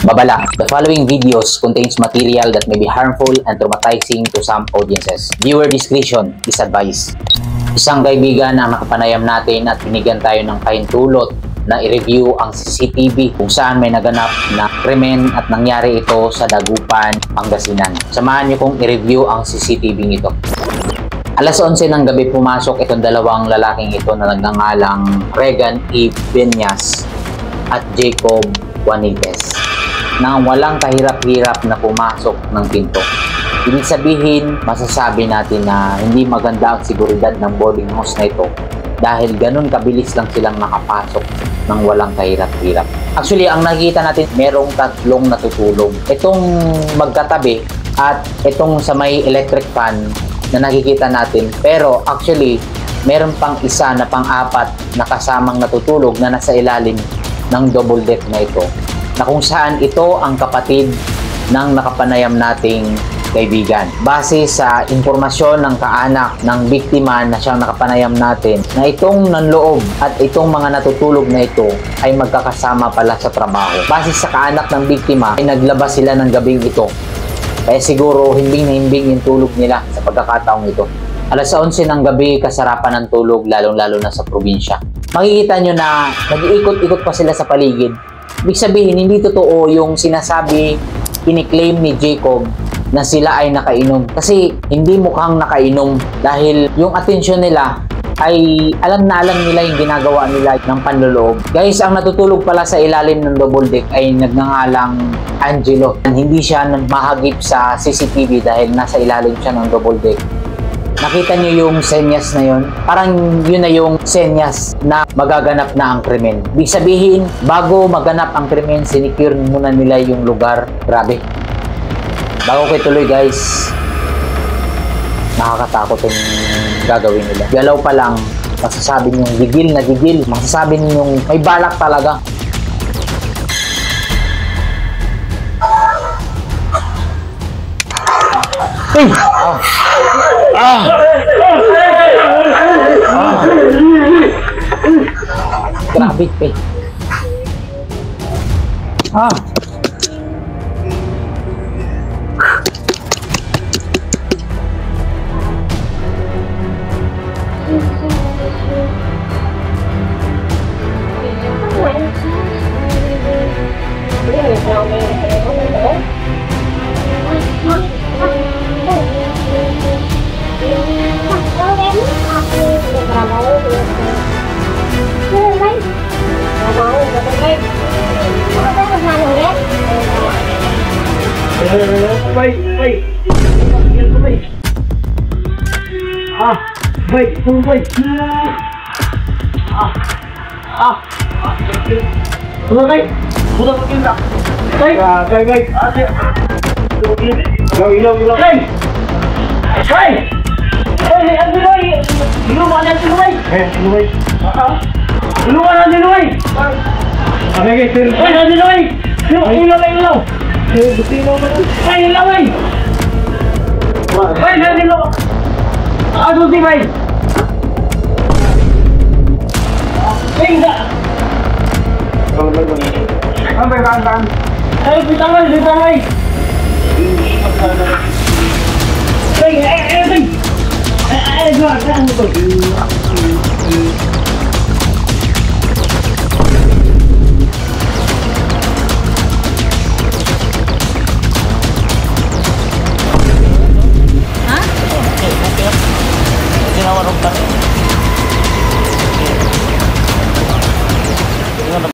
Babala. The following videos contains material that may be harmful and traumatizing to some audiences. Viewer discretion is advised. Isang kaibigan ang nakapanayam natin at binigyan tayo ng pahintulot na i-review ang CCTV kung saan may naganap na krimen at nangyari ito sa Dagupan, Pangasinan. Samahan niyo kong i-review ang CCTV ito. Alas 11 ng gabi pumasok itong dalawang lalaking ito na nagngangalang Regan E. Benyas at Jacob Juanites nang walang kahirap-hirap na pumasok ng pinto. Ibig sabihin, masasabi natin na hindi maganda ang seguridad ng boarding house na ito dahil ganun kabilis lang silang nakapasok ng walang kahirap-hirap. Actually, ang nakikita natin, merong tatlong natutulog. Itong magkatabi at itong sa may electric fan na nakikita natin. Pero actually, meron pang isa na pang-apat na kasamang natutulog na nasa ilalim ng double deck na ito, na kung saan ito ang kapatid ng nakapanayam nating kaibigan. Base sa impormasyon ng kaanak ng biktima na siyang nakapanayam natin, na itong nanloob at itong mga natutulog na ito ay magkakasama pala sa trabaho. Base sa kaanak ng biktima ay naglabas sila ng gabing ito. Kaya siguro himbing na himbing yung tulog nila sa pagkakataong ito. Alas 11 ng gabi, kasarapan ng tulog, lalong-lalo na sa probinsya. Makikita nyo na nag-iikot-ikot pa sila sa paligid. Ibig sabihin, hindi totoo yung sinasabi, kiniklaim ni Jacob na sila ay nakainom. Kasi hindi mukhang nakainom dahil yung atensyon nila ay alam na alam nila yung ginagawa nila ng panloloob. Guys, ang natutulog pala sa ilalim ng double deck ay nagngangalang Angelo. Hindi siya mahagip sa CCTV dahil nasa ilalim siya ng double deck. Nakita niyo yung senyas na yun? Parang yun na yung senyas na magaganap na ang krimen. Ibig sabihin, bago maganap ang krimen, sinicure muna nila yung lugar. Grabe. Bago kayo tuloy guys, nakakatakot yung gagawin nila. Galaw pa lang, masasabi niyong gigil na gigil. Masasabi niyong may balak talaga. Hey! Grabe eh.